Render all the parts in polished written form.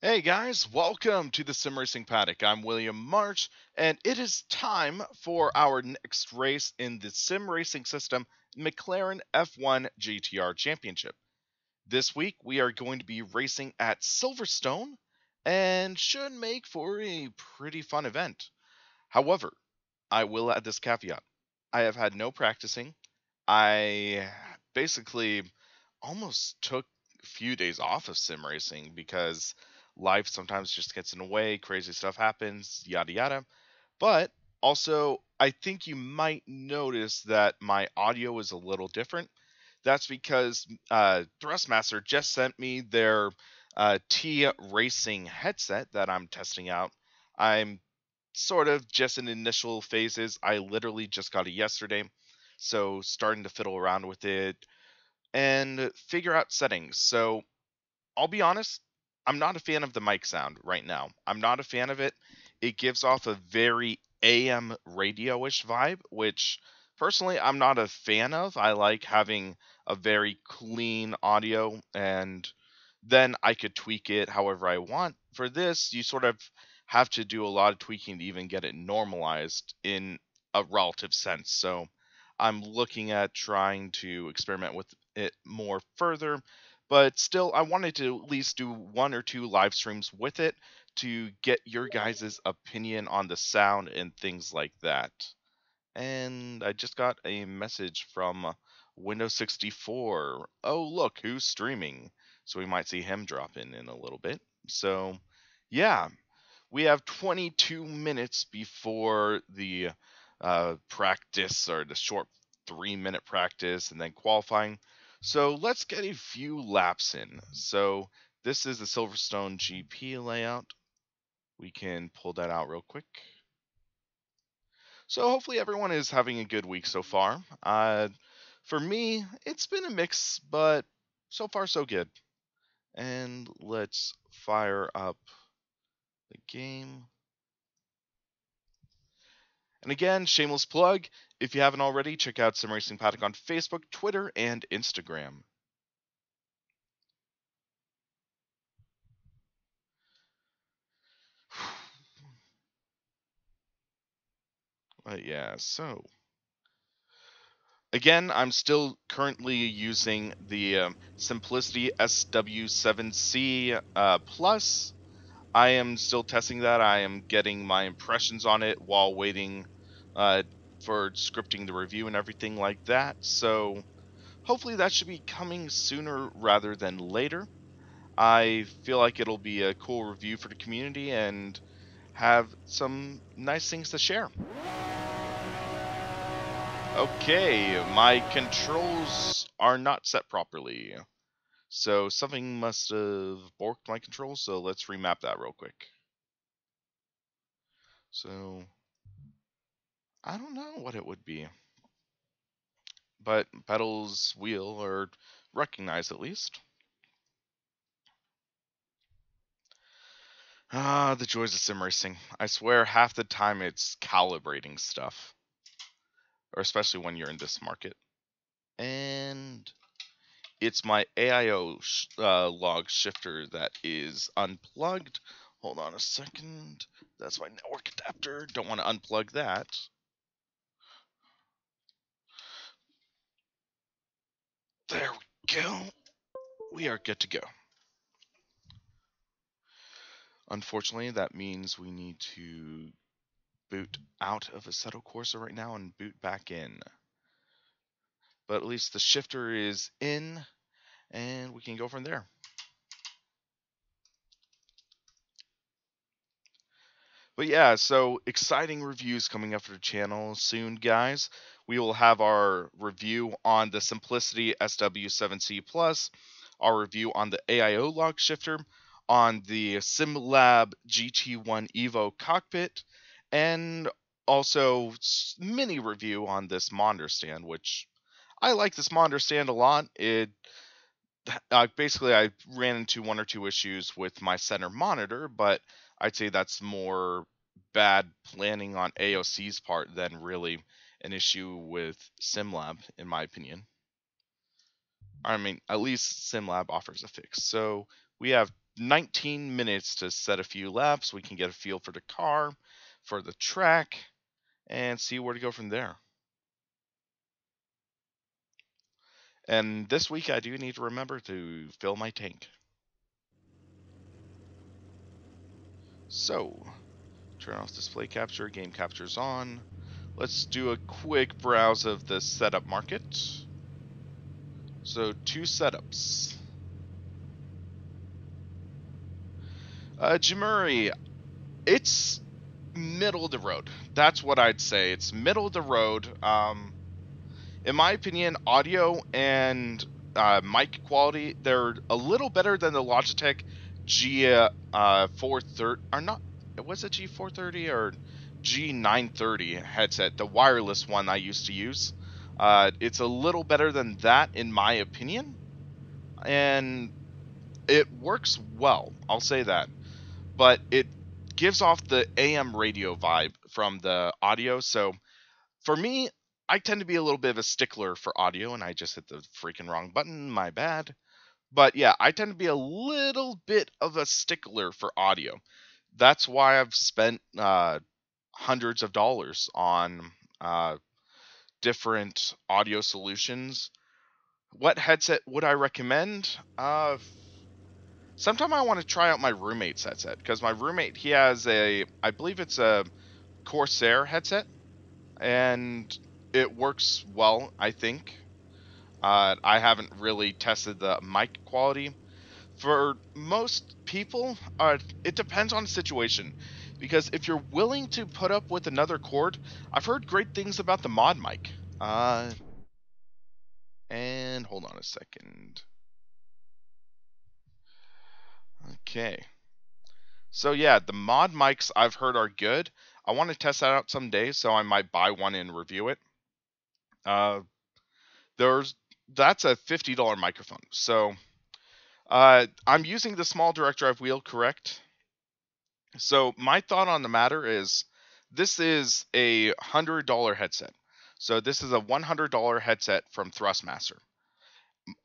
Hey guys, welcome to the Sim Racing Paddock. I'm William March, and it is time for our next race in the Sim Racing System McLaren F1 GTR Championship. This week we are going to be racing at Silverstone and should make for a pretty fun event. However, I will add this caveat. I have had no practicing. I basically almost took a few days off of sim racing because life sometimes just gets in the way, crazy stuff happens, yada yada. But also, I think you might notice that my audio is a little different. That's because Thrustmaster just sent me their T Racing headset that I'm testing out. I'm sort of just in initial phases. I literally just got it yesterday, so starting to fiddle around with it and figure out settings. So I'll be honest, I'm not a fan of the mic sound right now. I'm not a fan of it. It gives off a very AM radio-ish vibe, which personally I'm not a fan of. I like having a very clean audio, and then I could tweak it however I want. For this, you sort of have to do a lot of tweaking to even get it normalized in a relative sense. So I'm looking at trying to experiment with it more further, but still I wanted to at least do one or two live streams with it to get your guys' opinion on the sound and things like that. And I just got a message from Windows 64. Oh, look, who's streaming? So we might see him drop in a little bit. So, yeah, we have 22 minutes before the practice, or the short 3-minute practice, and then qualifying. So let's get a few laps in. So this is the Silverstone GP layout. We can pull that out real quick. So hopefully everyone is having a good week so far. For me, it's been a mix, but so far so good. And let's fire up the game. And again, shameless plug, if you haven't already, check out SimRacingPaddock on Facebook, Twitter, and Instagram. But yeah, so again, I'm still currently using the Simplicity SW7C Plus. I am still testing that. I am getting my impressions on it while waiting uh, for scripting the review and everything like that. So hopefully that should be coming sooner rather than later. I feel like it'll be a cool review for the community and have some nice things to share. Okay, my controls are not set properly. So something must have borked my controls, so let's remap that real quick. So I don't know what it would be, but pedals wheel are recognized at least. Ah, the joys of sim racing. I swear half the time it's calibrating stuff, or especially when you're in this market. And it's my AIO log shifter that is unplugged. Hold on a second. That's my network adapter. Don't want to unplug that. There we go. We are good to go. Unfortunately, that means we need to boot out of Assetto Corsa right now and boot back in. But at least the shifter is in, and we can go from there. But yeah, so exciting reviews coming up for the channel soon, guys. We will have our review on the Simplicity SW7C Plus, our review on the AIO log shifter, on the SimLab GT1 Evo cockpit, and also mini review on this monitor stand, which I like this monitor stand a lot. It basically I ran into one or two issues with my center monitor, but I'd say that's more bad planning on AOC's part than really an issue with SimLab, in my opinion. I mean, at least SimLab offers a fix. So we have 19 minutes to set a few laps. We can get a feel for the car, for the track, and see where to go from there. And this week I do need to remember to fill my tank. So, turn off display capture, game capture's on. Let's do a quick browse of the setup market. So, 2 setups. Jamuri, it's middle of the road. That's what I'd say. It's middle of the road. In my opinion, audio and mic quality, they're a little better than the Logitech G430, or not, was it G430 or G930 headset, the wireless one I used to use. It's a little better than that in my opinion, and it works well, I'll say that, but it gives off the AM radio vibe from the audio. So for me, I tend to be a little bit of a stickler for audio, and I just hit the freaking wrong button, my bad. But yeah, I tend to be a little bit of a stickler for audio. That's why I've spent hundreds of dollars on different audio solutions. What headset would I recommend? Sometime I want to try out my roommate's headset, because my roommate, he has I believe it's a Corsair headset, and it works well, I think. I haven't really tested the mic quality. For most people, it depends on the situation, because if you're willing to put up with another cord, I've heard great things about the mod mic. And hold on a second. Okay. So yeah, the mod mics I've heard are good. I want to test that out someday, so I might buy one and review it. That's a $50 microphone. So I'm using the small direct drive wheel, correct? So my thought on the matter is, this is a $100 headset. So this is a $100 headset from Thrustmaster.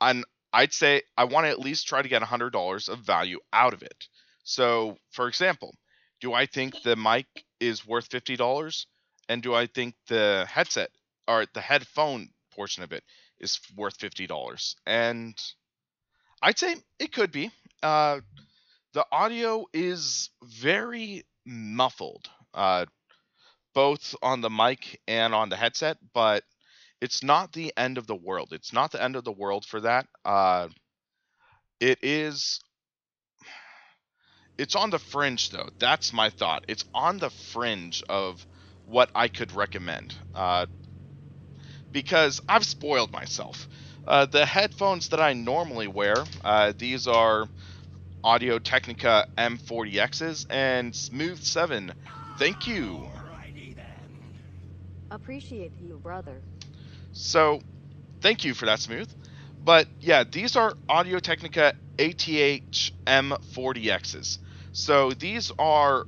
And I'd say I want to at least try to get $100 of value out of it. So, for example, do I think the mic is worth $50? And do I think the headset, or the headphone portion of it, is worth $50? And I'd say it could be. The audio is very muffled, both on the mic and on the headset, but it's not the end of the world. It's not the end of the world for that. It's on the fringe, though. That's my thought. It's on the fringe of what I could recommend, because I've spoiled myself. The headphones that I normally wear, these are Audio Technica M40Xs and Smooth 7. Thank you. Appreciate you, brother. So, thank you for that, Smooth. But yeah, these are Audio Technica ATH M40Xs. So these are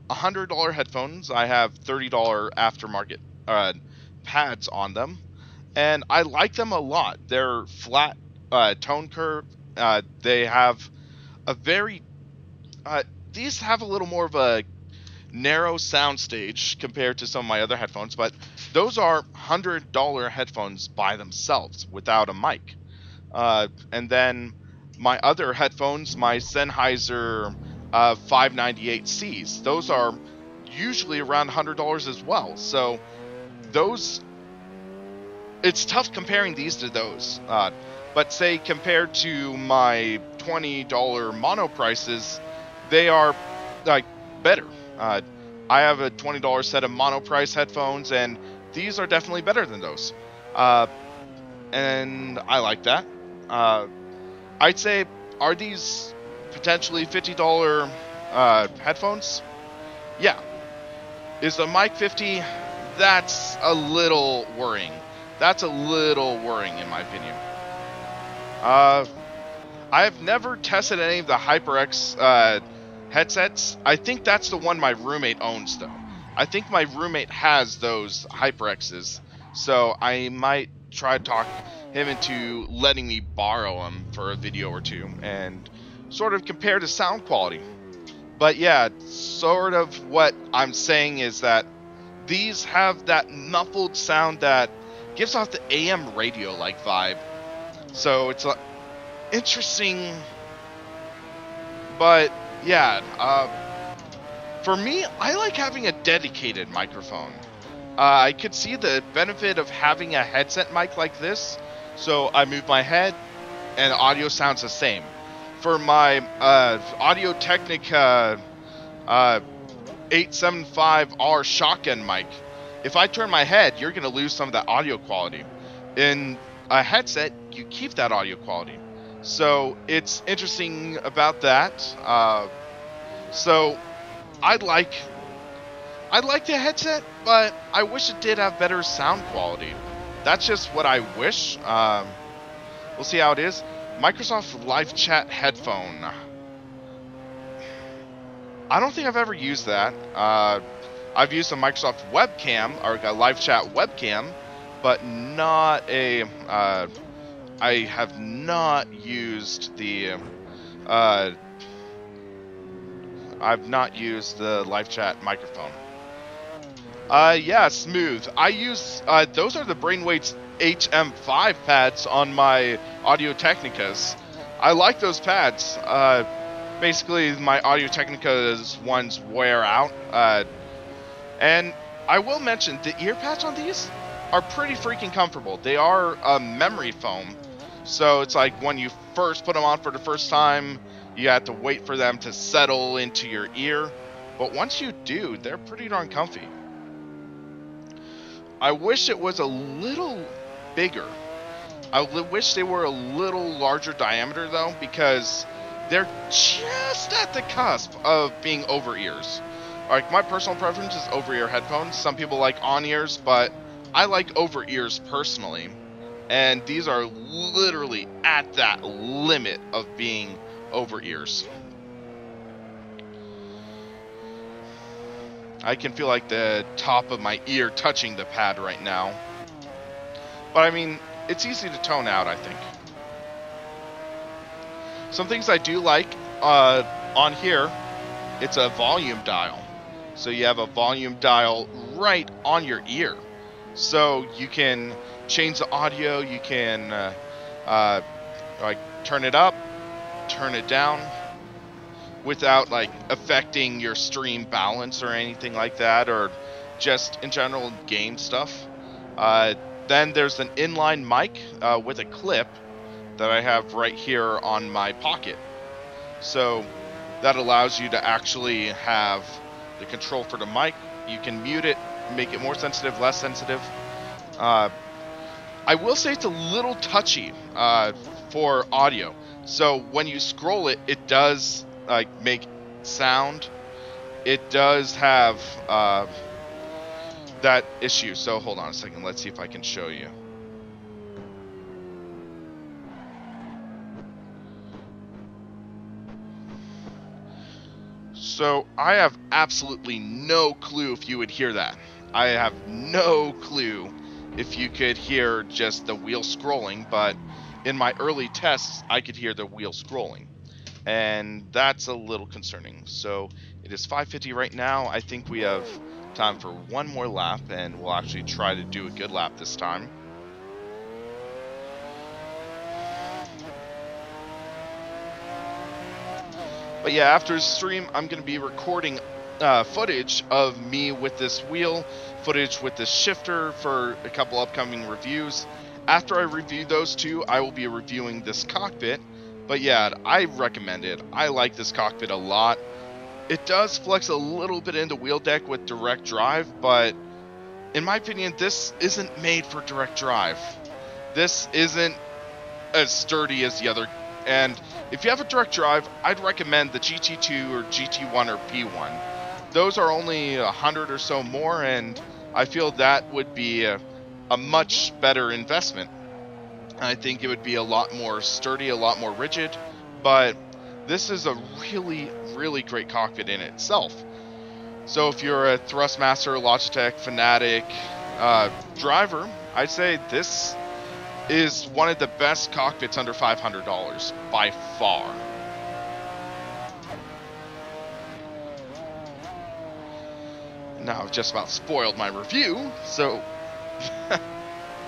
$100 headphones. I have $30 aftermarket pads on them, and I like them a lot. They're flat tone curve. They have a very these have a little more of a narrow soundstage compared to some of my other headphones, but those are $100 headphones by themselves without a mic. And then my other headphones, my Sennheiser 598Cs, those are usually around $100 as well. So those, it's tough comparing these to those. But say compared to my $20 mono prices, they are like better. I have a $20 set of mono price headphones, and these are definitely better than those. And I like that. I'd say, are these potentially $50 headphones? Yeah. Is the mic $50? That's a little worrying. That's a little worrying in my opinion. I've never tested any of the HyperX headsets. I think that's the one my roommate owns, though. I think my roommate has those HyperXs, so I might try to talk him into letting me borrow them for a video or two and sort of compare to sound quality. But yeah, sort of what I'm saying is that these have that muffled sound that gives off the AM radio-like vibe. So it's interesting. But yeah, for me, I like having a dedicated microphone. I could see the benefit of having a headset mic like this. So I move my head and the audio sounds the same. For my Audio Technica 875R shotgun mic, if I turn my head, you're going to lose some of that audio quality. In a headset, you keep that audio quality. So it's interesting about that. So I like the headset, but I wish it did have better sound quality. That's just what I wish. We'll see how it is. Microsoft Live Chat headphone. I don't think I've ever used that. I've used a Microsoft webcam, or a live chat webcam, but not a... I have not used the... I've not used the live chat microphone. Yeah, smooth. I use... those are the Brainwave's HM5 pads on my Audio Technicas. I like those pads. Basically, my Audio Technica's ones wear out. And I will mention, the ear pads on these are pretty freaking comfortable. They are memory foam. So it's like when you first put them on for the first time, you have to wait for them to settle into your ear. But once you do, they're pretty darn comfy. I wish it was a little bigger. I wish they were a little larger diameter though, because they're just at the cusp of being over-ears. Like, my personal preference is over-ear headphones. Some people like on-ears, but I like over-ears personally. And these are literally at that limit of being over-ears. I can feel like the top of my ear touching the pad right now. But I mean, it's easy to tone out, I think. Some things I do like on here, it's a volume dial. So you have a volume dial right on your ear. So you can change the audio, you can like turn it up, turn it down, without like affecting your stream balance or anything like that, or just in general game stuff. Then there's an inline mic with a clip that I have right here on my pocket. So that allows you to actually have the control for the mic. You can mute it, make it more sensitive, less sensitive. I will say it's a little touchy for audio. So when you scroll it, it does like make sound. It does have that issue. So hold on a second. Let's see if I can show you. So I have absolutely no clue if you would hear that. I have no clue if you could hear just the wheel scrolling, but in my early tests, I could hear the wheel scrolling. And that's a little concerning. So it is 5:50 right now. I think we have time for one more lap, and we'll actually try to do a good lap this time. But yeah, after the stream, I'm going to be recording footage of me with this wheel, footage with this shifter for a couple upcoming reviews. After I review those two, I will be reviewing this cockpit. But yeah, I recommend it. I like this cockpit a lot. It does flex a little bit into wheel deck with direct drive, but in my opinion, this isn't made for direct drive. This isn't as sturdy as the other. And if you have a direct drive, I'd recommend the GT2 or GT1 or P1. Those are only 100 or so more, and I feel that would be a much better investment. I think it would be a lot more sturdy, a lot more rigid, but this is a really, really great cockpit in itself. So if you're a Thrustmaster, Logitech, Fanatic driver, I'd say this is one of the best cockpits under $500 by far. Now I've just about spoiled my review, so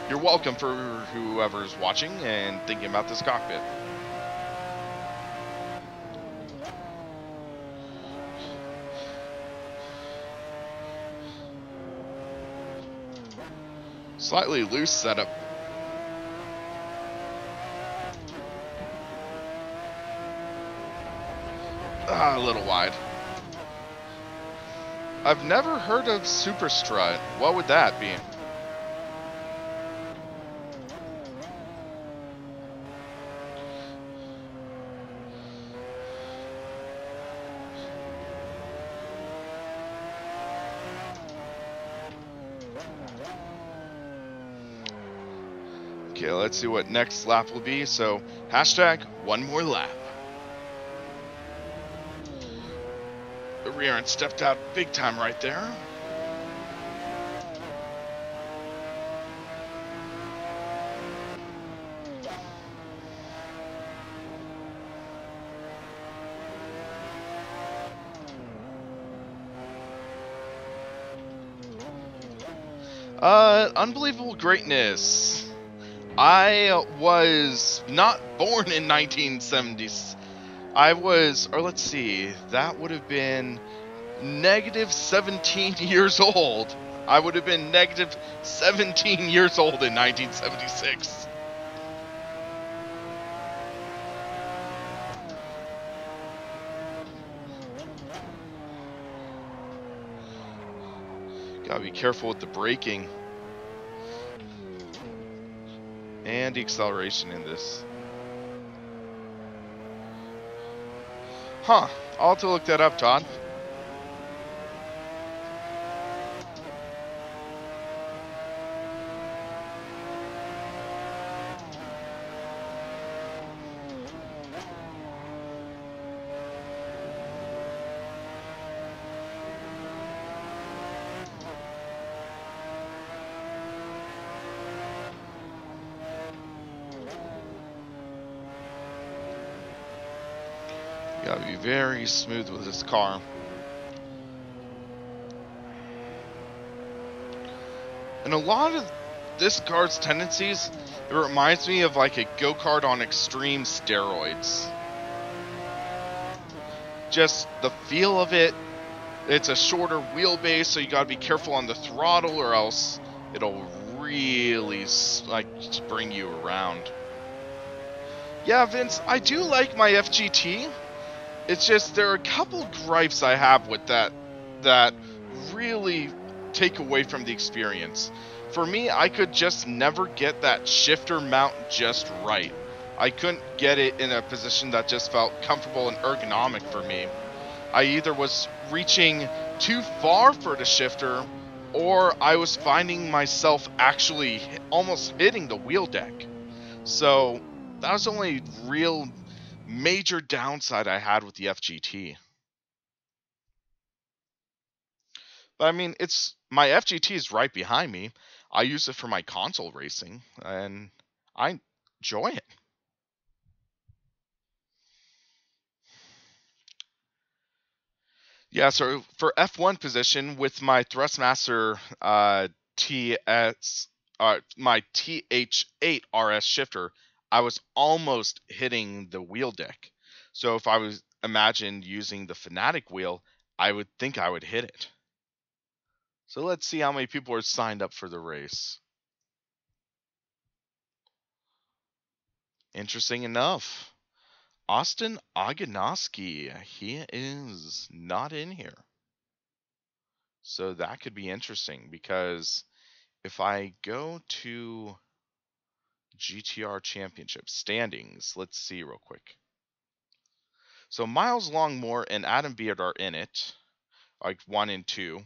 you're welcome for whoever's watching and thinking about this cockpit. Slightly loose setup. A little wide. I've never heard of super strut. What would that be? Okay, let's see what next lap will be. So, hashtag one more lap. The rear end stepped out big time right there. Unbelievable greatness. I was not born in 1970s. I was, or let's see, that would have been negative 17 years old. I would have been negative 17 years old in 1976. Gotta be careful with the braking and the acceleration in this. Huh, I'll have to look that up, Todd. Gotta be very smooth with this car. And a lot of this car's tendencies, it reminds me of like a go-kart on extreme steroids. Just the feel of it. It's a shorter wheelbase, so you gotta be careful on the throttle or else it'll really like bring you around. Yeah, Vince, I do like my FGT. It's just there are a couple gripes I have with that really take away from the experience. For me, I could just never get that shifter mount just right. I couldn't get it in a position that just felt comfortable and ergonomic for me. I either was reaching too far for the shifter, or I was finding myself actually almost hitting the wheel deck. So that was the only real major downside I had with the FGT. But I mean, it's my FGT is right behind me. I use it for my console racing, and I enjoy it. Yeah, so for F1 position with my Thrustmaster TS, my TH8 RS shifter, I was almost hitting the wheel deck. So if I was imagined using the Fanatic wheel, I would think I would hit it. So let's see how many people are signed up for the race. Interesting enough, Austin Oganoski, he is not in here. So that could be interesting because if I go to GTR Championship standings, let's see real quick. So Miles Longmore and Adam Beard are in it, like 1 and 2,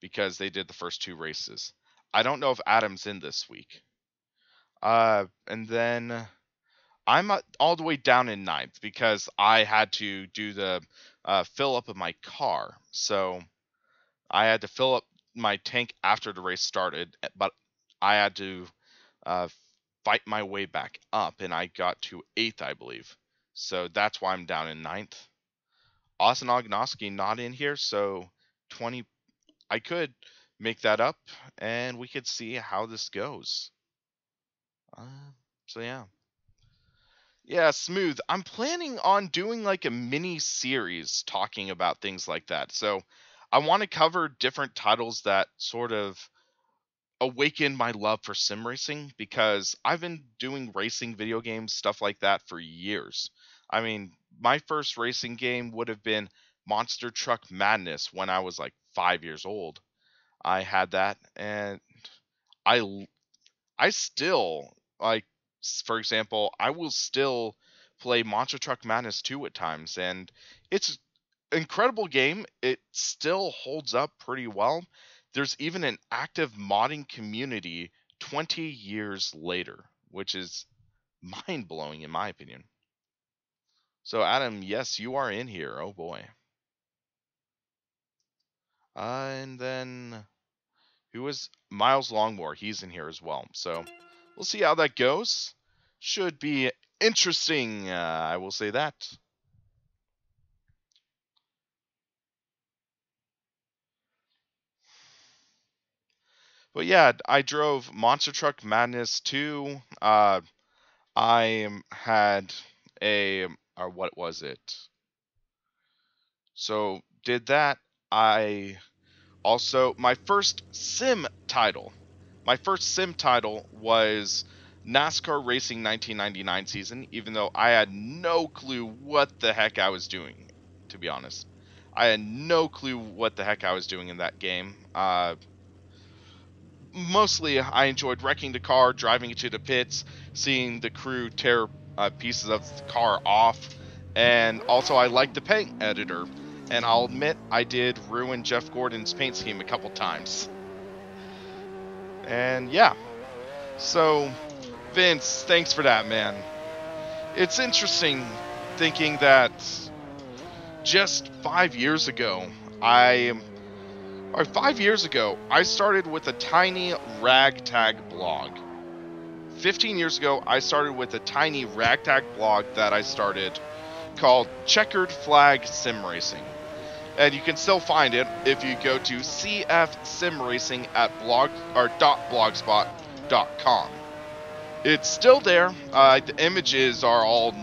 because they did the first 2 races. I don't know if Adam's in this week. And then I'm all the way down in 9th because I had to do the fill up of my car. So I had to fill up my tank after the race started, but I had to fight my way back up, and I got to 8th, I believe. So that's why I'm down in 9th. Austin Ognoski not in here, so I could make that up, and we could see how this goes. So yeah. Yeah, smooth. I'm planning on doing like a mini series talking about things like that. So I want to cover different titles that sort of awakened my love for sim racing, because I've been doing racing video games, stuff like that, for years. I mean, my first racing game would have been Monster Truck Madness when I was like 5 years old. I had that, and I I still like, for example, I will still play Monster Truck Madness 2 at times, and it's an incredible game. It still holds up pretty well. There's even an active modding community 20 years later, which is mind blowing in my opinion. So Adam, yes, you are in here. Oh boy. And then who is Miles Longmore? He's in here as well. So we'll see how that goes. Should be interesting. I will say that. But yeah, I drove Monster Truck Madness 2. I had a, or what was it? So did that. I also, my first sim title. My first sim title was NASCAR Racing 1999 season, even though I had no clue what the heck I was doing, to be honest. I had no clue what the heck I was doing in that game. Mostly, I enjoyed wrecking the car, driving it to the pits, seeing the crew tear pieces of the car off, and also I liked the paint editor. And I'll admit, I did ruin Jeff Gordon's paint scheme a couple times. And yeah, so Vince, thanks for that, man. It's interesting thinking that just 5 years ago, 5 years ago, I started with a tiny ragtag blog. 15 years ago, I started with a tiny ragtag blog that I started called Checkered Flag Sim Racing. And you can still find it if you go to cfsimracing at .blogspot.com. It's still there. The images are all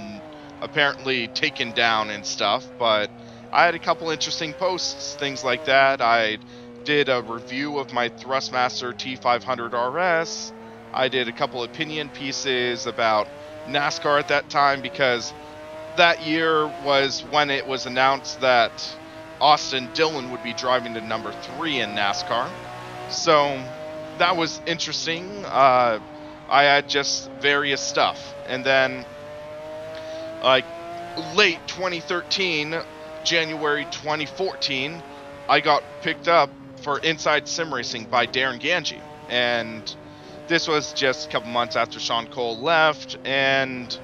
apparently taken down and stuff, but I had a couple interesting posts, things like that. I did a review of my Thrustmaster T500 RS. I did a couple opinion pieces about NASCAR at that time, because that year was when it was announced that Austin Dillon would be driving to number 3 in NASCAR. So that was interesting. I had just various stuff. And then, like, late 2013, January 2014, I got picked up for Inside Sim Racing by Darren Ganji. And this was just a couple months after Sean Cole left, and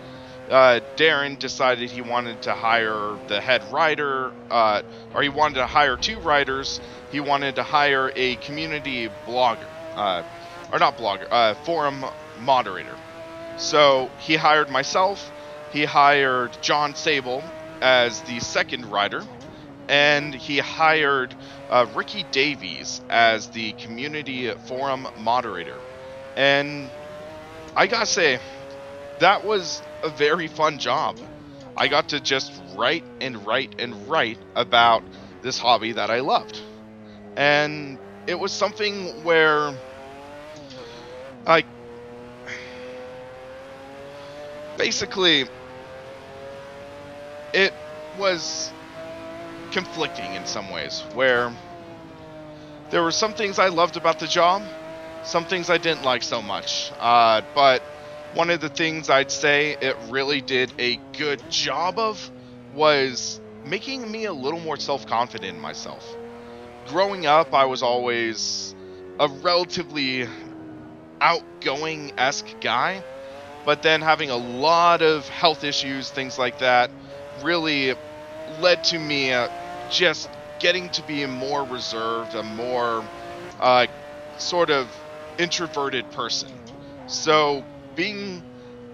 Darren decided he wanted to hire the head writer, or he wanted to hire 2 writers. He wanted to hire a community blogger, or not blogger, forum moderator. So he hired myself, he hired John Sable as the second writer, and he hired Ricky Davies as the community forum moderator. And I gotta say, that was a very fun job. I got to just write and write and write about this hobby that I loved. And it was something where, like, basically, it was conflicting in some ways, where there were some things I loved about the job, some things I didn't like so much. But one of the things I'd say it really did a good job of was making me a little more self-confident in myself. Growing up, I was always a relatively outgoing-esque guy, but then having a lot of health issues, things like that, really led to me just getting to be a more reserved, a more sort of introverted person. So being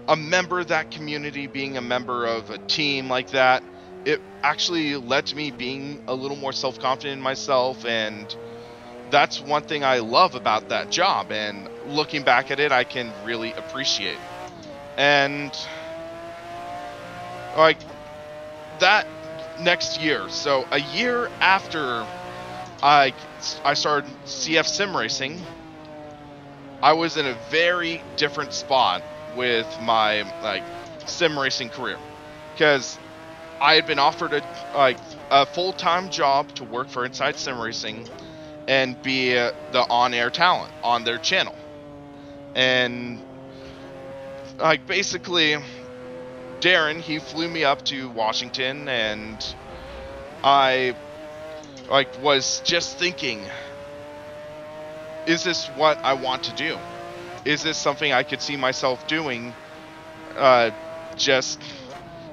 a member of that community, being a member of a team like that, it actually led to me being a little more self-confident in myself, and that's one thing I love about that job, and looking back at it, I can really appreciate. And like that next year, so a year after I started CF Sim Racing, I was in a very different spot with my sim racing career, because I had been offered a full-time job to work for Inside Sim Racing and be the on-air talent on their channel. And basically Darren, he flew me up to Washington, and I was just thinking, is this what I want to do? Is this something I could see myself doing? Just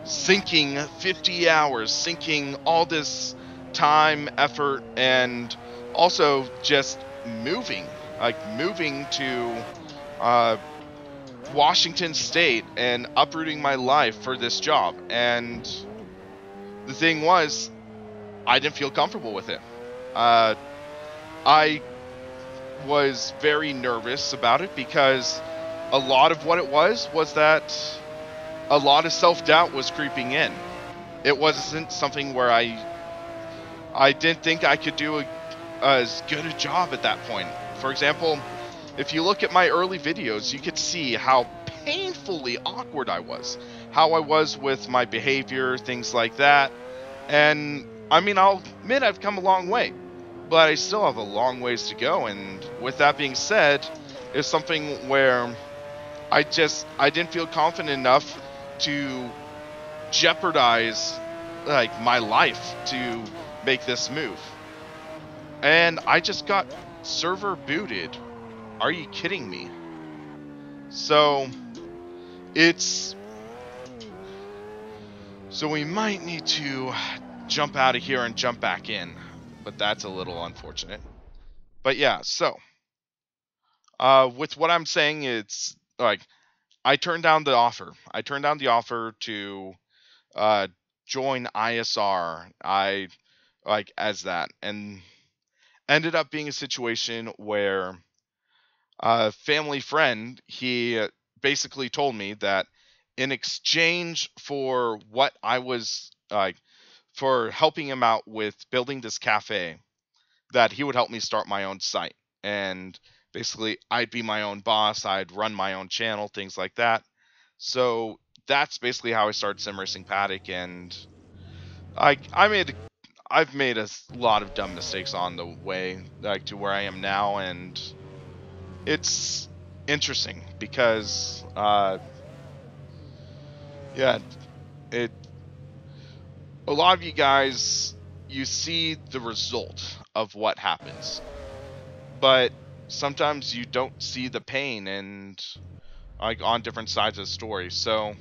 sinking 50 hours, sinking all this time, effort, and also just moving to Washington State and uprooting my life for this job. And the thing was, I didn't feel comfortable with it. I was very nervous about it, because a lot of what it was that a lot of self-doubt was creeping in. It wasn't something where I didn't think I could do as good a job at that point. For example, if you look at my early videos, you could see how painfully awkward I was, how I was with my behavior, things like that. And I mean, I'll admit I've come a long way, but I still have a long ways to go. And with that being said, it's something where I didn't feel confident enough to jeopardize my life to make this move. And I just got server booted. Are you kidding me? So we might need to jump out of here and jump back in, but that's a little unfortunate. But yeah, so with what I'm saying, it's I turned down the offer. I turned down the offer to join ISR. As that, and ended up being a situation where a family friend, he basically told me that in exchange for what I was for helping him out with building this cafe, that he would help me start my own site. And basically, I'd be my own boss, I'd run my own channel, things like that. So that's basically how I started SimRacingPaddock, and I've made a lot of dumb mistakes on the way to where I am now, and it's interesting because yeah, a lot of you guys, you see the result of what happens, but sometimes you don't see the pain and on different sides of the story. So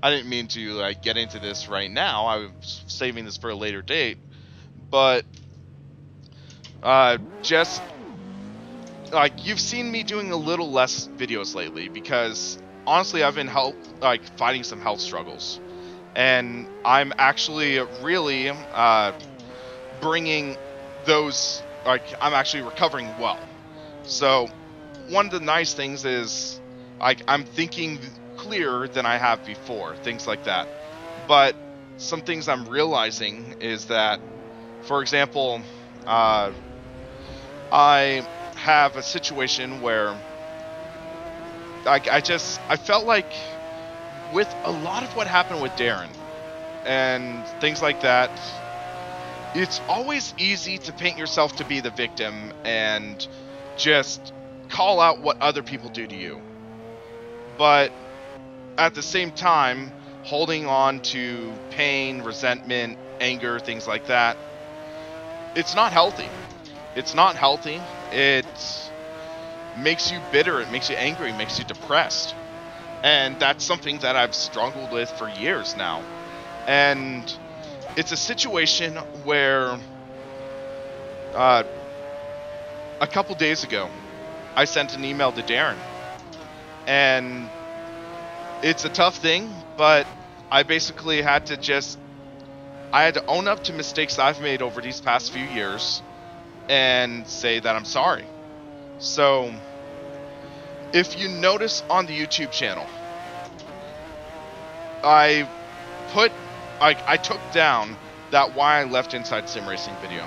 I didn't mean to get into this right now. I was saving this for a later date, but just you've seen me doing a little less videos lately, because honestly I've been fighting some health struggles, and I'm actually really bringing those, I'm actually recovering well. So one of the nice things is I'm thinking clearer than I have before, things like that. But some things I'm realizing is that, for example, I have a situation where I felt like with a lot of what happened with Darren and things like that, it's always easy to paint yourself to be the victim and just call out what other people do to you. But at the same time, holding on to pain, resentment, anger, things like that, it's not healthy. It's not healthy. It makes you bitter, it makes you angry, it makes you depressed. And that's something that I've struggled with for years now. And it's a situation where a couple days ago, I sent an email to Darren. And it's a tough thing, but I basically had to just I had to own up to mistakes I've made over these past few years and say that I'm sorry. So, if you notice on the YouTube channel, I took down that why I left Inside Sim Racing video.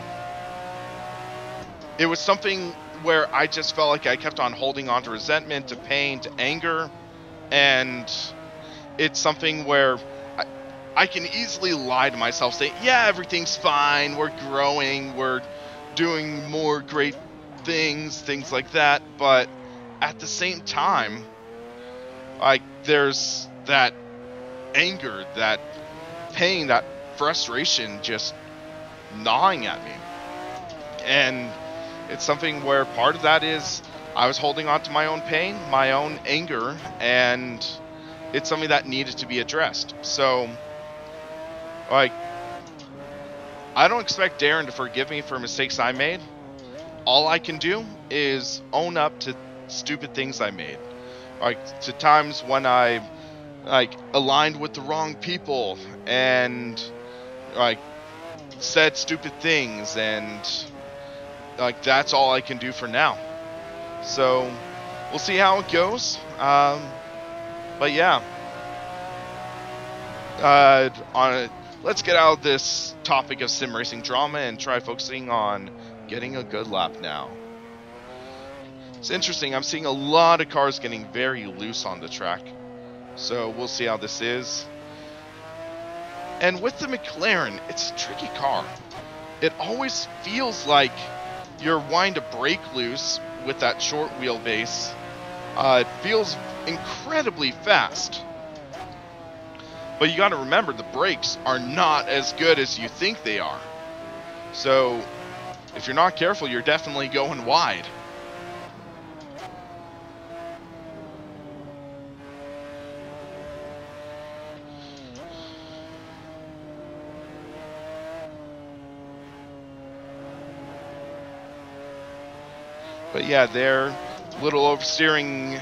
It was something where I just felt like I kept on holding on to resentment, to pain, to anger, and it's something where I can easily lie to myself, say, yeah, everything's fine, we're growing, we're doing more great things like that, but at the same time, like, there's that anger, that pain, that frustration just gnawing at me. And it's something where part of that is I was holding on to my own pain, my own anger, and it's something that needed to be addressed. So, like, I don't expect Darren to forgive me for mistakes I made. All I can do is own up to stupid things I made. Like, to times when I, like, aligned with the wrong people and, like, said stupid things, and, like, that's all I can do for now. So, we'll see how it goes. But yeah. Let's get out of this topic of sim racing drama and try focusing on getting a good lap now. It's interesting, I'm seeing a lot of cars getting very loose on the track. So we'll see how this is. And with the McLaren, it's a tricky car. It always feels like you're wanting to break loose with that short wheelbase. It feels incredibly fast. But you got to remember, the brakes are not as good as you think they are. So, if you're not careful, you're definitely going wide. But yeah, they're a little oversteering,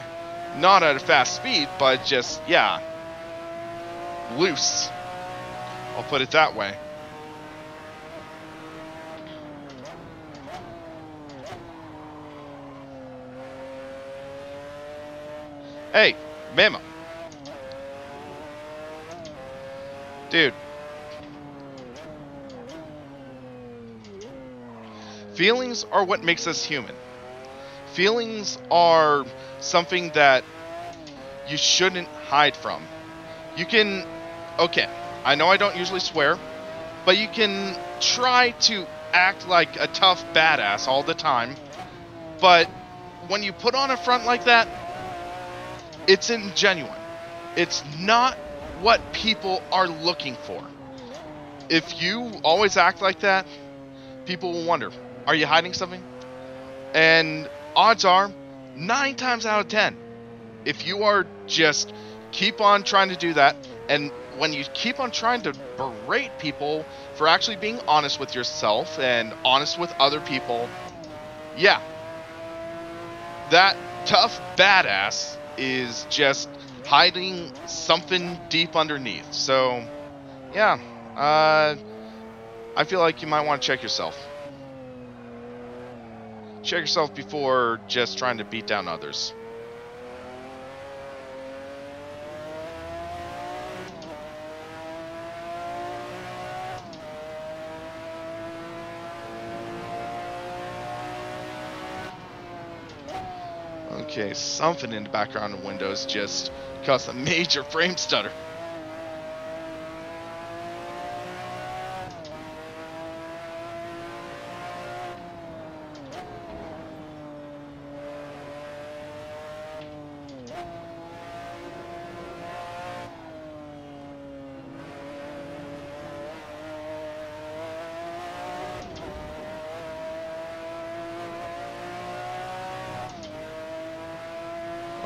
not at a fast speed, but just, yeah, loose. I'll put it that way. Hey, Mama. Dude. Feelings are what makes us human. Feelings are something that you shouldn't hide from. You can, okay, I know I don't usually swear, but you can try to act like a tough badass all the time, but when you put on a front like that, it's ingenuine. It's not what people are looking for. If you always act like that, people will wonder, are you hiding something? And odds are, 9 times out of 10, if you are just keep on trying to do that, and when you keep on trying to berate people for actually being honest with yourself and honest with other people, yeah, that tough badass is just hiding something deep underneath. So, yeah, I feel like you might want to check yourself. Check yourself before just trying to beat down others. Okay, something in the background of Windows just caused a major frame stutter.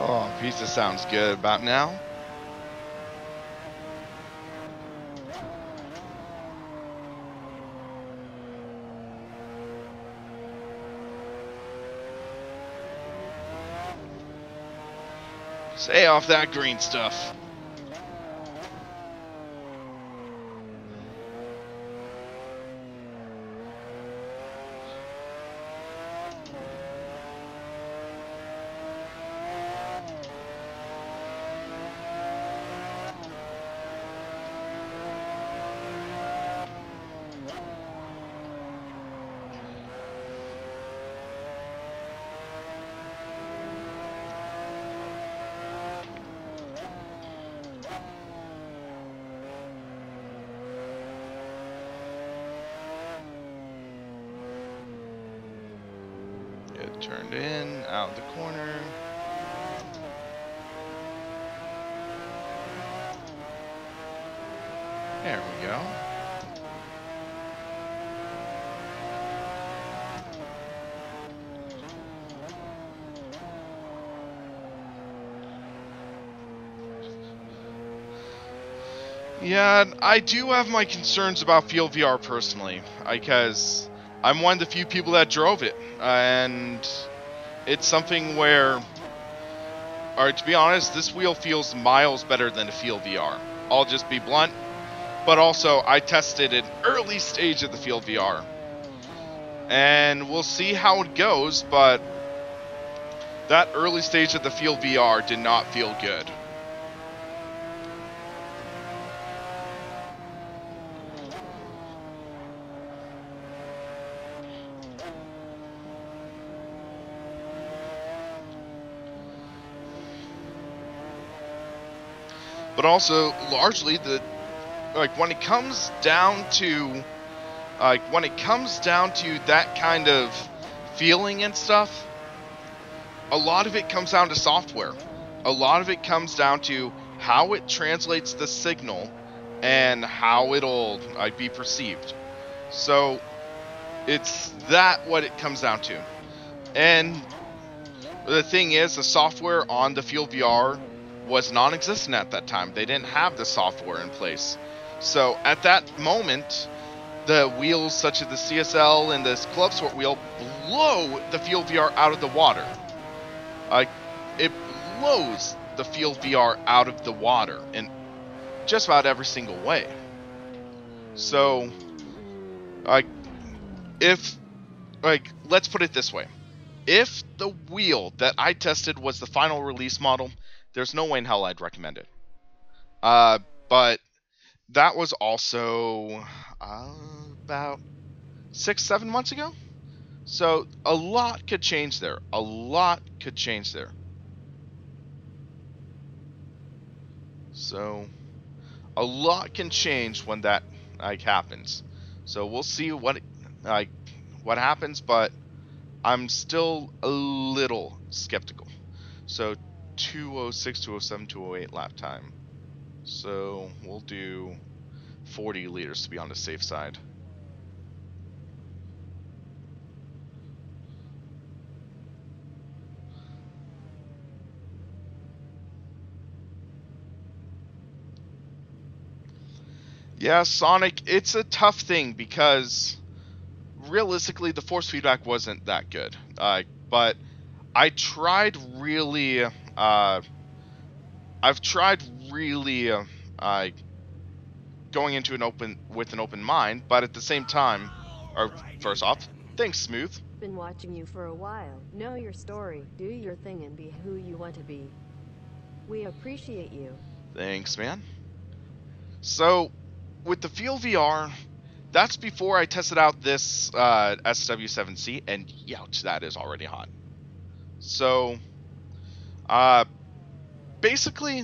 Oh, pizza sounds good about now. Stay off that green stuff. Turned in, out the corner. There we go. Yeah, I do have my concerns about Field VR personally, because I'm one of the few people that drove it, and it's something where, or to be honest, this wheel feels miles better than a Field VR. I'll just be blunt, but also I tested an early stage of the Field VR, and we'll see how it goes, but that early stage of the Field VR did not feel good. But also, largely, when it comes down to that kind of feeling and stuff, a lot of it comes down to software. A lot of it comes down to how it translates the signal and how it'll be perceived. So it's that what it comes down to. And the thing is, the software on the Field VR was non-existent at that time. They didn't have the software in place. So at that moment, the wheels such as the CSL and this Club Sport wheel blow the Field VR out of the water. It blows the Field VR out of the water in just about every single way. So, let's put it this way. If the wheel that I tested was the final release model, there's no way in hell I'd recommend it. But that was also about 6-7 months ago. So a lot could change there. A lot could change there. So a lot can change when that happens. So we'll see what happens, but I'm still a little skeptical. So 206, 207, 208 lap time. So we'll do 40 liters to be on the safe side. Yeah, Sonic, it's a tough thing because realistically the force feedback wasn't that good. But I tried really, I've tried really going into an open mind, but at the same time, first off, thanks, Smooth. Been watching you for a while. Know your story, do your thing, and be who you want to be. We appreciate you. Thanks, man. So, with the Field VR, that's before I tested out this SW7C, and youch, that is already hot. So, basically,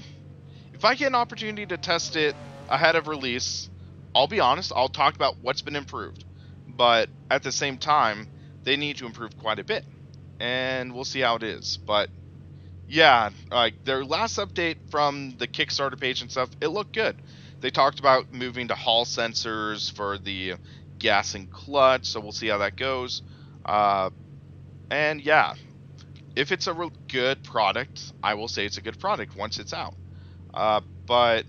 if I get an opportunity to test it ahead of release, I'll be honest, I'll talk about what's been improved. But at the same time, they need to improve quite a bit. And we'll see how it is. But yeah, their last update from the Kickstarter page and stuff, it looked good. They talked about moving to Hall sensors for the gas and clutch, so we'll see how that goes. And yeah, if it's a real good product, I will say it's a good product once it's out. But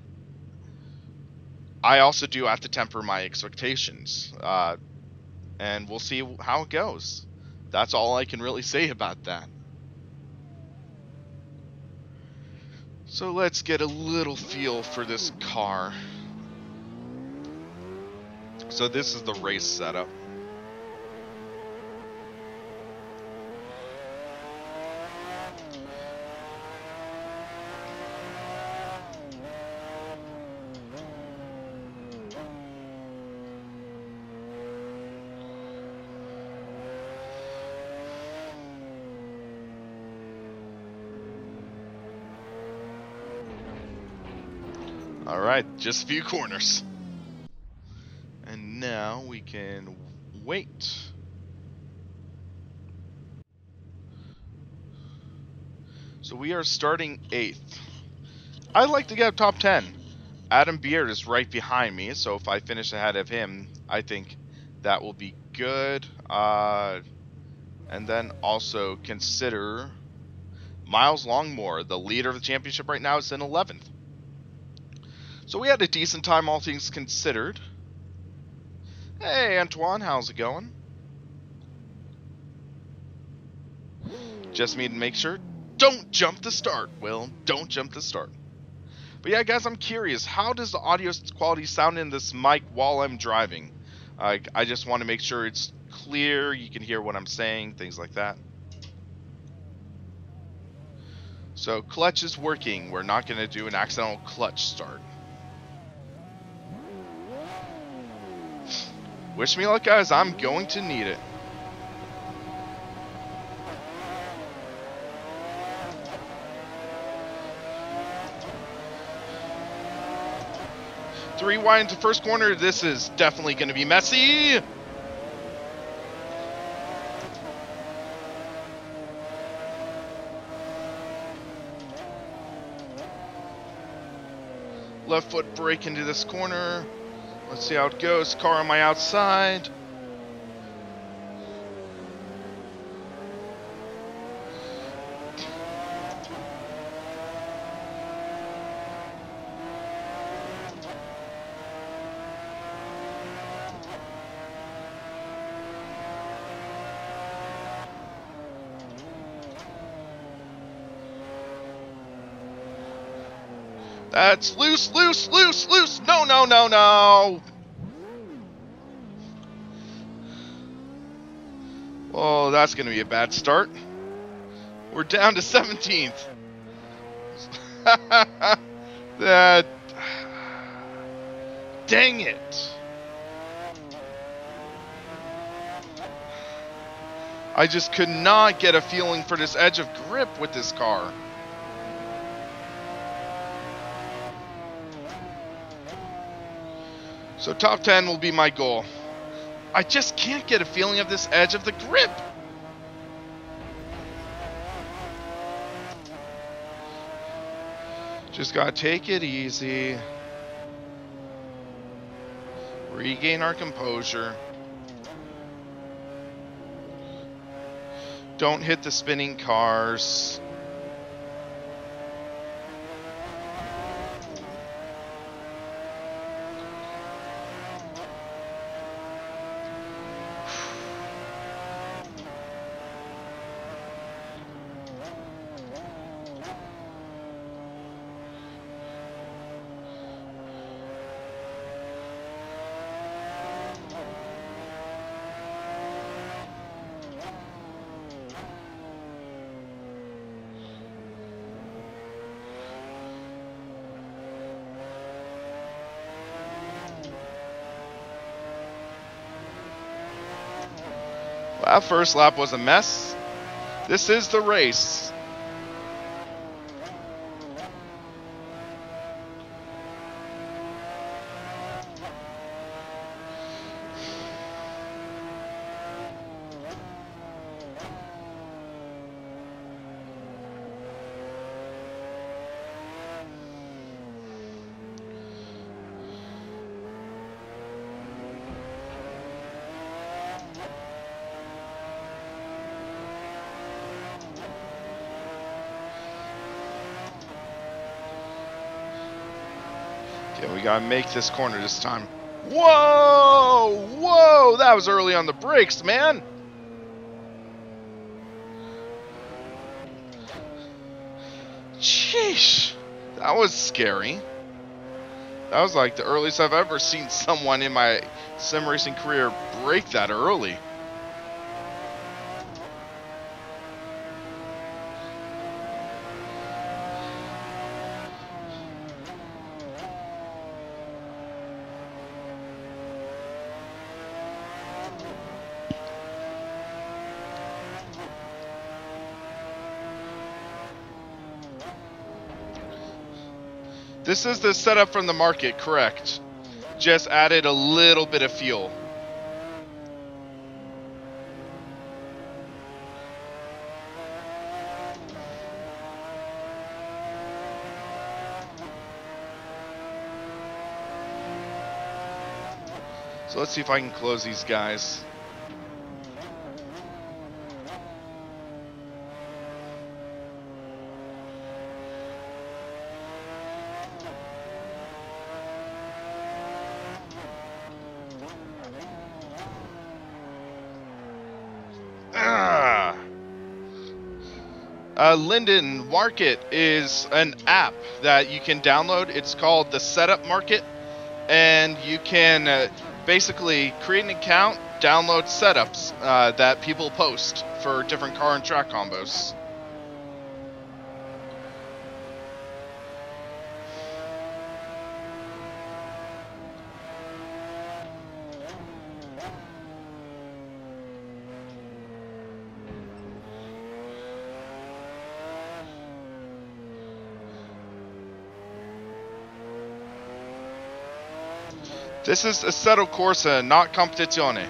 I also do have to temper my expectations, and we'll see how it goes. That's all I can really say about that. So let's get a little feel for this car. So this is the race setup. Alright, just a few corners. And now we can wait. So we are starting 8th. I'd like to get top 10. Adam Beard is right behind me, so if I finish ahead of him, I think that will be good. And then also consider Miles Longmore, the leader of the championship right now, is in 11th. So we had a decent time, all things considered. Hey, Antoine, how's it going? Just need to make sure, don't jump the start, Will. Don't jump the start. But yeah, guys, I'm curious, how does the audio quality sound in this mic while I'm driving? I just want to make sure it's clear, you can hear what I'm saying, things like that. So clutch is working. We're not going to do an accidental clutch start. Wish me luck, guys. I'm going to need it. Three wide into first corner. This is definitely going to be messy. Left foot brake into this corner. Let's see how it goes. Car on my outside. That's loose, loose, loose, loose. No, no, no, no. Oh, that's going to be a bad start. We're down to 17th. That... Dang it. I just could not get a feeling for this edge of grip with this car. So top 10 will be my goal. I just can't get a feeling of this edge of the grip. Just gotta take it easy. Regain our composure. Don't hit the spinning cars. That first lap was a mess. This is the race. Okay, we gotta make this corner this time. Whoa! Whoa! That was early on the brakes, man! Sheesh! That was scary. That was like the earliest I've ever seen someone in my sim racing career brake that early. This is the setup from the market, correct. Just added a little bit of fuel. So let's see if I can close these guys. Linden Market is an app that you can download. It's called the Setup Market, and you can basically create an account, download setups that people post for different car and track combos. This is Assetto Corsa, not Competizione.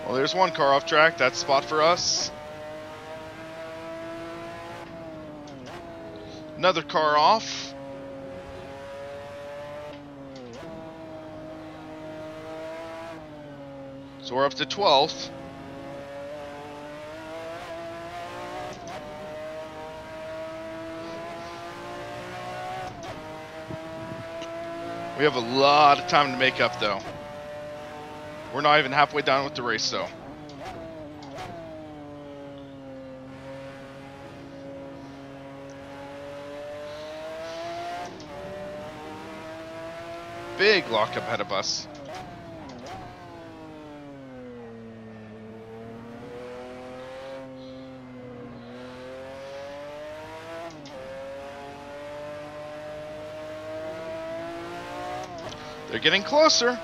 Well, there's one car off track. That's a spot for us. Another car off. So we're up to 12th. We have a lot of time to make up, though. We're not even halfway done with the race, though. Big lockup ahead of us. They're getting closer.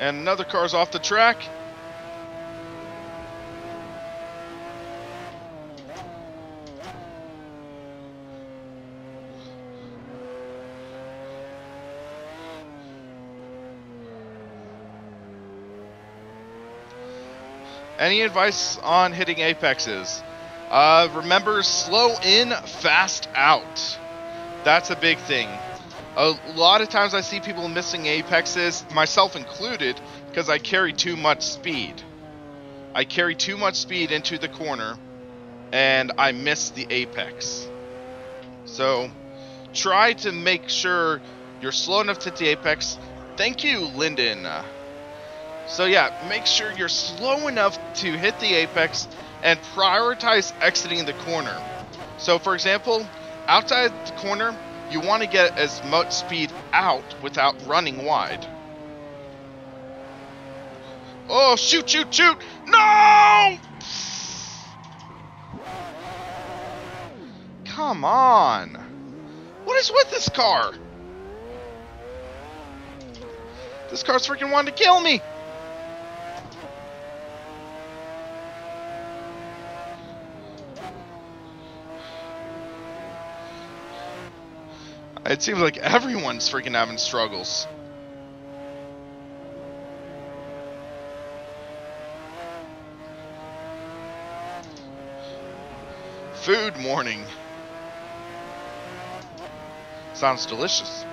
And another car's off the track. Any advice on hitting apexes? Remember, slow in, fast out. That's a big thing. A lot of times I see people missing apexes, myself included, because I carry too much speed. I carry too much speed into the corner, and I miss the apex. So, try to make sure you're slow enough to hit the apex. Thank you, Lyndon. So yeah, make sure you're slow enough to hit the apex and prioritize exiting the corner. So for example, outside the corner, you want to get as much speed out without running wide. Oh, shoot, shoot, shoot! No! Come on. What is with this car? This car's freaking wanting to kill me. It seems like everyone's freaking having struggles. Food morning. Sounds delicious.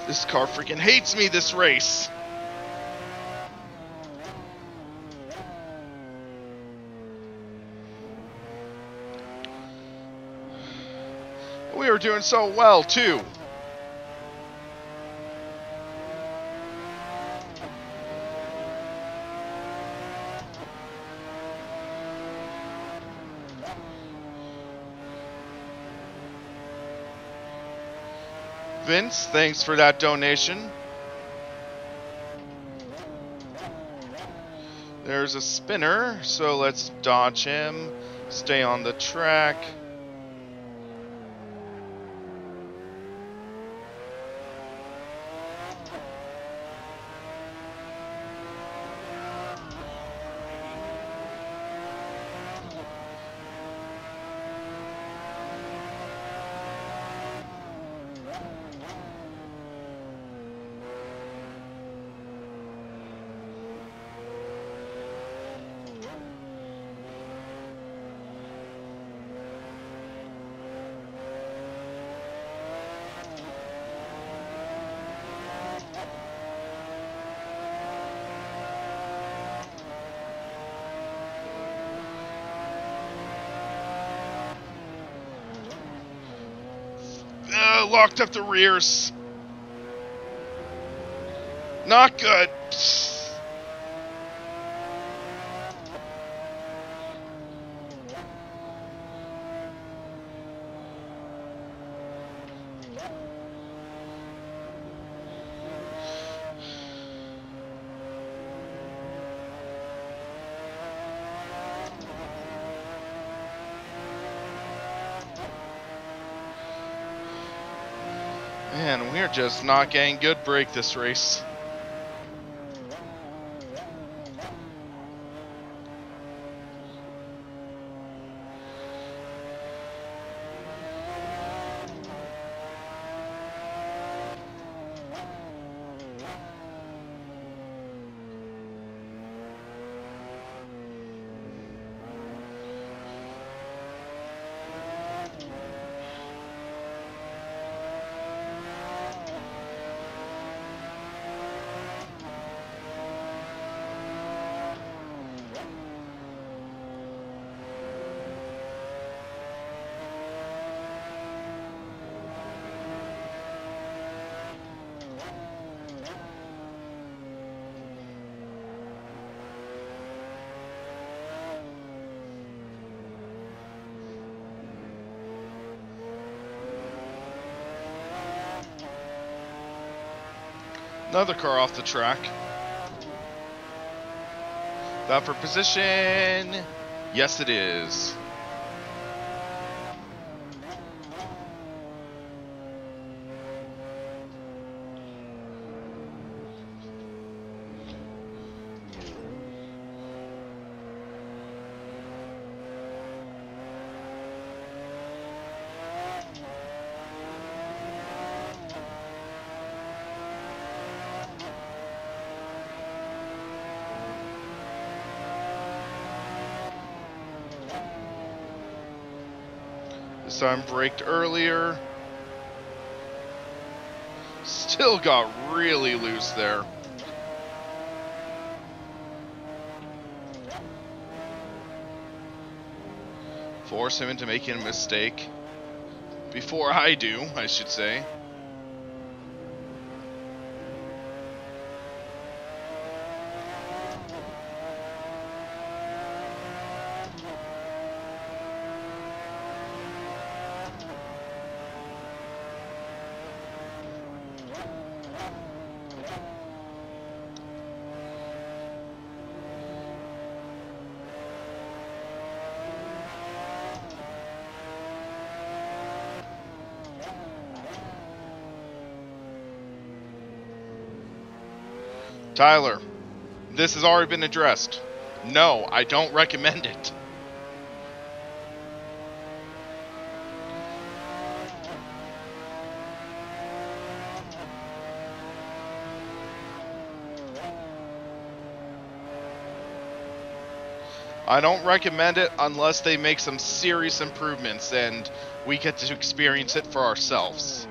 This car freaking hates me this race. We were doing so well too. Vince, thanks for that donation. There's a spinner, so let's dodge him. Stay on the track. Locked up the rears. Not good. Man, we're just not getting good brake this race. Another car off the track. That for position. Yes, it is. This time braked earlier. Still got really loose there. Force him into making a mistake. Before I do, I should say. Tyler, this has already been addressed. No, I don't recommend it. I don't recommend it unless they make some serious improvements and we get to experience it for ourselves.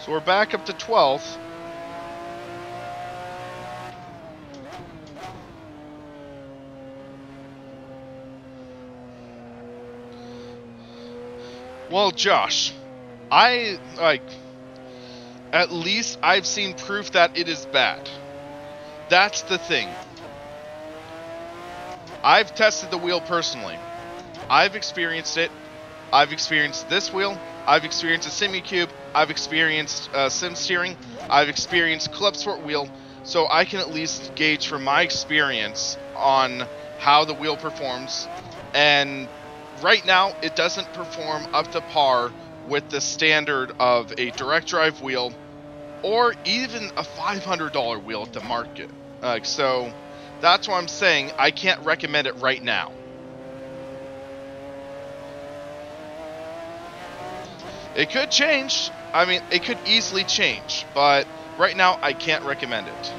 So we're back up to 12th. Well, Josh, at least I've seen proof that it is bad. That's the thing. I've tested the wheel personally. I've experienced it. I've experienced this wheel. I've experienced a SimuCube. I've experienced sim steering. I've experienced club sport wheel. So I can at least gauge from my experience on how the wheel performs. And right now, it doesn't perform up to par with the standard of a direct drive wheel or even a $500 wheel at the market. So that's why I'm saying I can't recommend it right now. It could change. I mean, it could easily change, but right now I can't recommend it.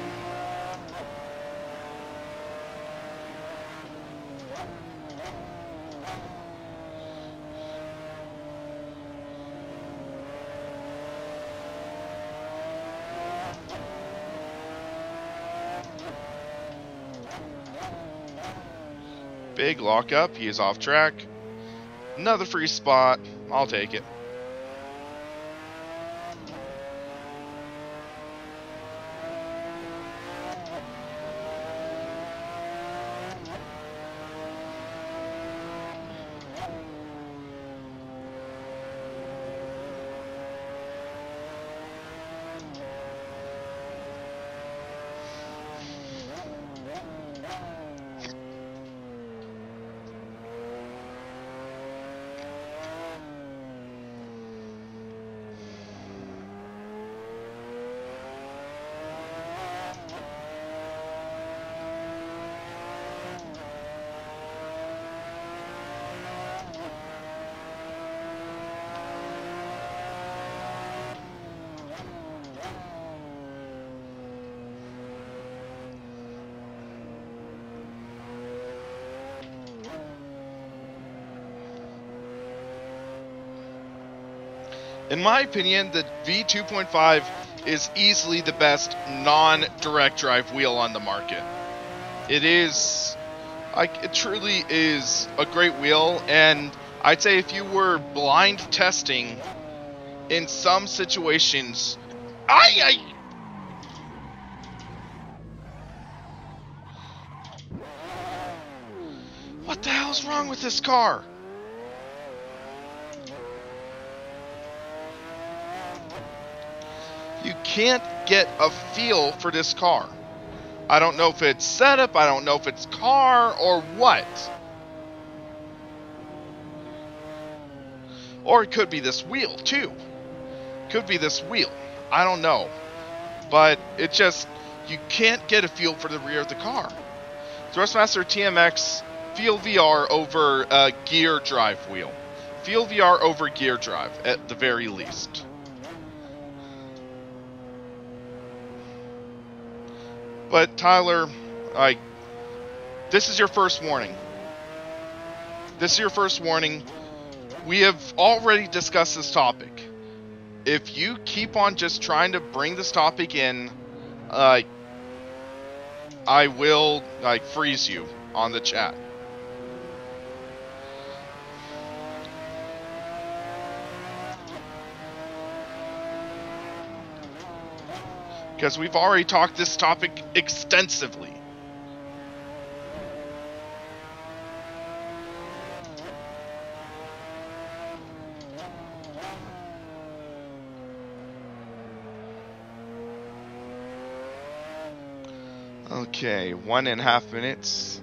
Big lockup. He is off track. Another free spot. I'll take it. In my opinion, the V2.5 is easily the best non-direct drive wheel on the market. It is, it truly is a great wheel, and I'd say if you were blind testing in some situations, what the hell's wrong with this car? You can't get a feel for this car. I don't know if it's setup, I don't know if it's car or what. Or it could be this wheel too. Could be this wheel. I don't know. But it just, you can't get a feel for the rear of the car. Thrustmaster TMX, feel VR over gear drive wheel. Feel VR over gear drive at the very least. But Tyler, this is your first warning. This is your first warning. We have already discussed this topic. If you keep on just trying to bring this topic in, I will freeze you on the chat. Because we've already talked this topic extensively. Okay, 1.5 minutes.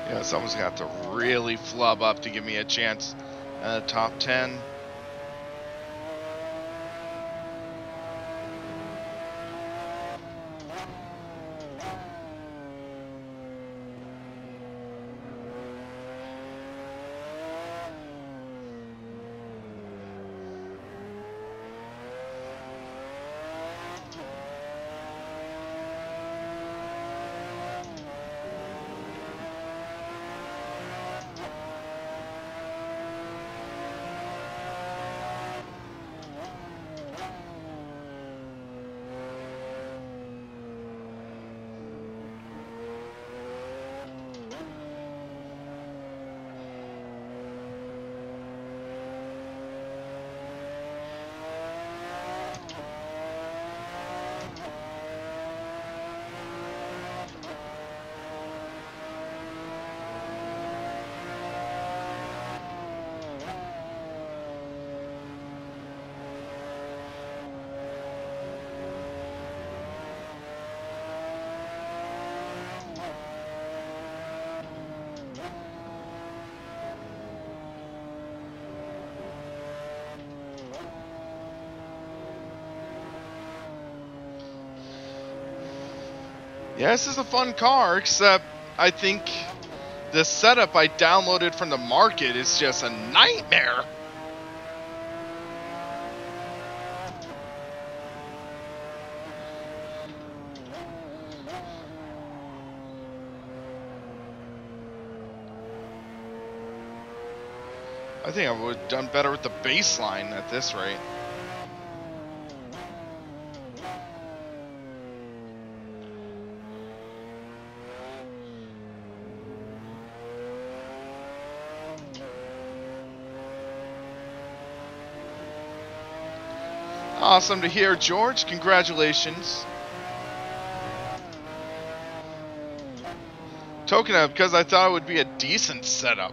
Yeah, someone's gonna have to really flub up to give me a chance. Top 10. Yeah, this is a fun car, except I think the setup I downloaded from the market is just a nightmare. I think I would have done better with the baseline at this rate. Awesome to hear, George. Congratulations. Token up because I thought it would be a decent setup.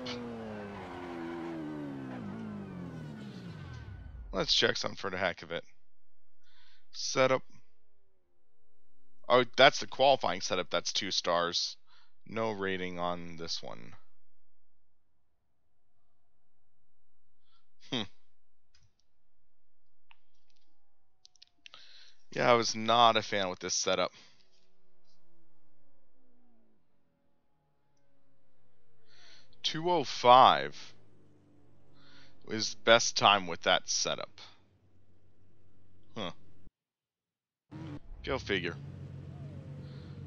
Let's check something for the heck of it. Setup. Oh, that's the qualifying setup. That's 2 stars. No rating on this one. Yeah, I was not a fan with this setup. .205 is best time with that setup. Huh. Go figure.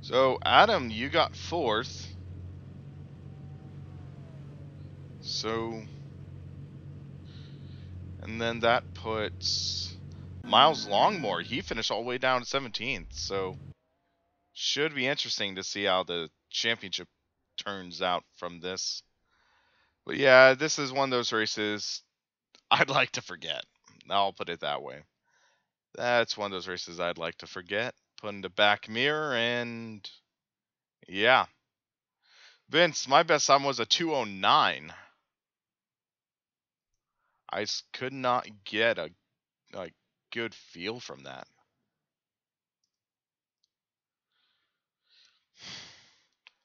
So, Adam, you got 4th. So, and then that puts Miles Longmore. He finished all the way down to 17th. So, should be interesting to see how the championship turns out from this. But yeah, this is one of those races I'd like to forget. I'll put it that way. That's one of those races I'd like to forget. Put in the back mirror and yeah. Vince, my best time was a 209. I could not get a good feel from that.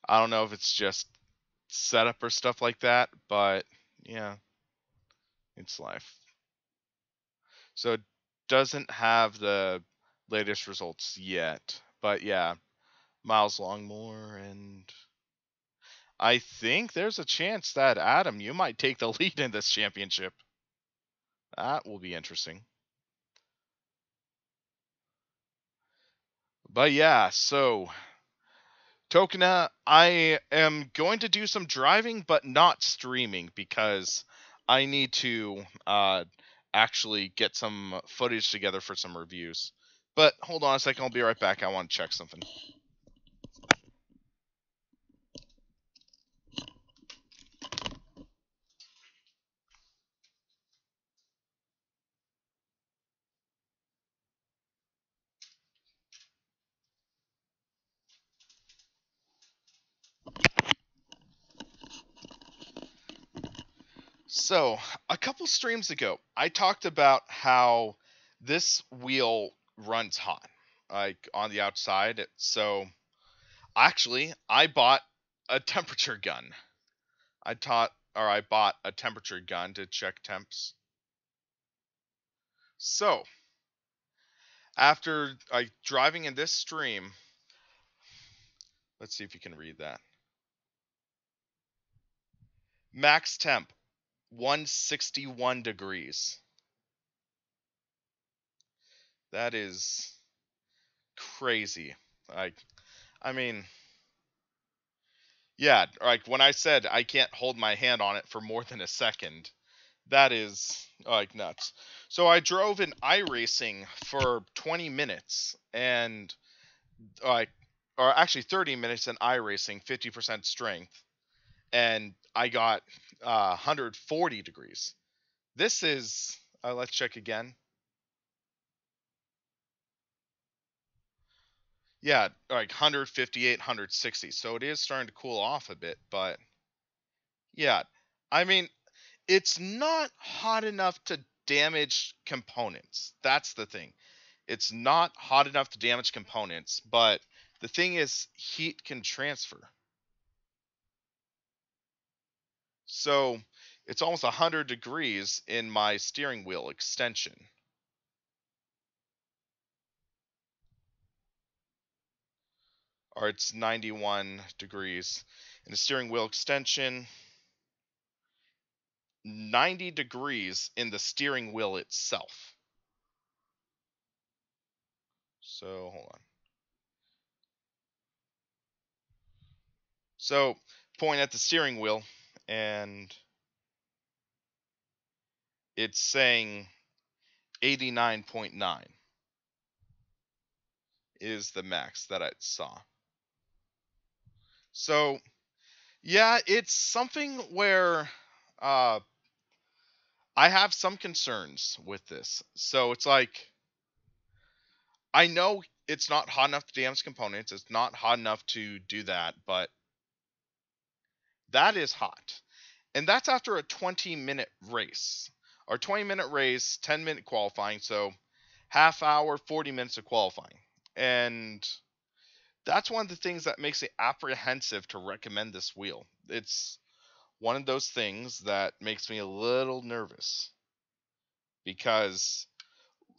I don't know if it's just setup or stuff like that, but yeah, it's life. So it doesn't have the latest results yet, but yeah, Miles Longmore, and I think there's a chance that Adam, you might take the lead in this championship. That will be interesting. But yeah, so Tokena, I am going to do some driving, but not streaming because I need to actually get some footage together for some reviews. But hold on a second, I'll be right back. I want to check something. So, a couple streams ago, I talked about how this wheel runs hot, like on the outside. So, actually, I bought a temperature gun. I bought a temperature gun to check temps. So, after driving in this stream, let's see if you can read that. Max temp 161 degrees. That is crazy. I mean, yeah, like when I said I can't hold my hand on it for more than a second, that is like nuts. So I drove in iRacing for 20 minutes and like, or actually 30 minutes in iRacing, 50% strength, and I got 140 degrees. This is, let's check again. Yeah, like 158, 160. So it is starting to cool off a bit, but yeah, I mean, it's not hot enough to damage components. That's the thing. It's not hot enough to damage components, but the thing is, heat can transfer. So it's almost 100 degrees in my steering wheel extension. Or it's 91 degrees in the steering wheel extension. 90 degrees in the steering wheel itself. So hold on. So point at the steering wheel and it's saying 89.9 is the max that I saw. So yeah, it's something where I have some concerns with this. So it's like, I know it's not hot enough to damage components. It's not hot enough to do that, but that is hot. And that's after a 20-minute race. Or 20-minute race, 10-minute qualifying, so half hour, 40 minutes of qualifying. And that's one of the things that makes it apprehensive to recommend this wheel. It's one of those things that makes me a little nervous because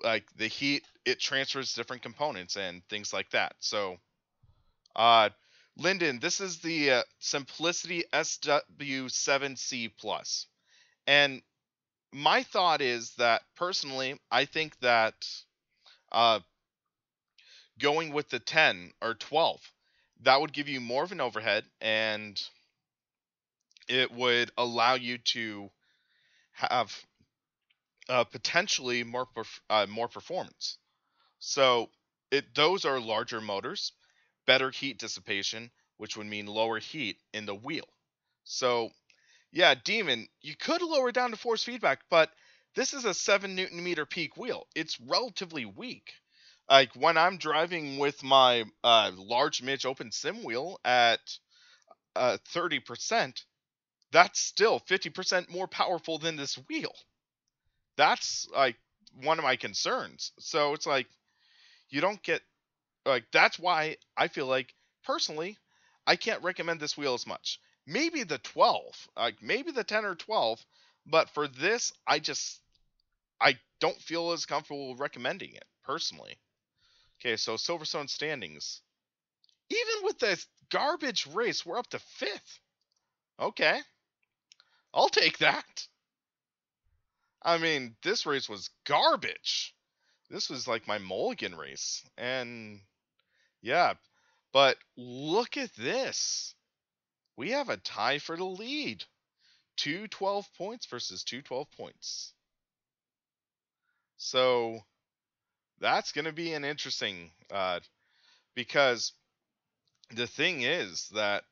like the heat, it transfers different components and things like that. So Lyndon, this is the Simplicity SW7C Plus. And my thought is that personally, I think that going with the 10 or 12, that would give you more of an overhead and it would allow you to have potentially more performance. So those are larger motors, better heat dissipation, which would mean lower heat in the wheel. So yeah, Demon, you could lower down to force feedback, but this is a 7 Newton meter peak wheel. It's relatively weak. Like when I'm driving with my large Midge open sim wheel at 30%, that's still 50% more powerful than this wheel. That's like one of my concerns. So it's like, you don't get, like, that's why I feel like personally, I can't recommend this wheel as much. Maybe the 12, like maybe the 10 or 12, but for this, I don't feel as comfortable recommending it personally. Okay, so Silverstone standings. Even with this garbage race, we're up to 5th. Okay, I'll take that. I mean, this race was garbage. This was like my mulligan race. And yeah, but look at this. We have a tie for the lead. 212 points versus 212 points. So that's going to be an interesting, because the thing is that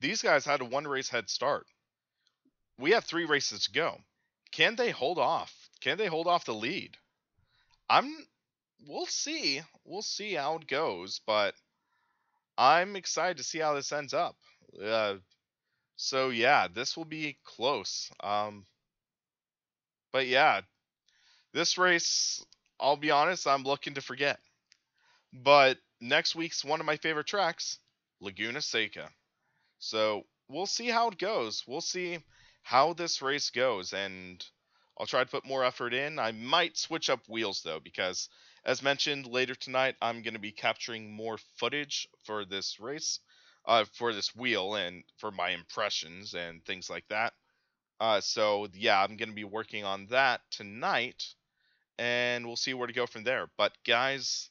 these guys had a 1 race head start. We have 3 races to go. Can they hold off? Can they hold off the lead? We'll see. We'll see how it goes, but I'm excited to see how this ends up. So yeah, this will be close. But yeah, this race, I'll be honest, I'm looking to forget. But next week's one of my favorite tracks, Laguna Seca. So we'll see how it goes. We'll see how this race goes, and I'll try to put more effort in. I might switch up wheels though, because as mentioned later tonight, I'm going to be capturing more footage for this race, for this wheel, and for my impressions and things like that. So yeah, I'm going to be working on that tonight, and we'll see where to go from there. But guys,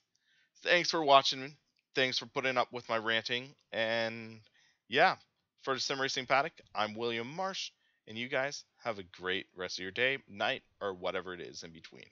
thanks for watching. Thanks for putting up with my ranting. And yeah, for the Sim Racing Paddock, I'm William Marsh, and you guys have a great rest of your day, night, or whatever it is in between.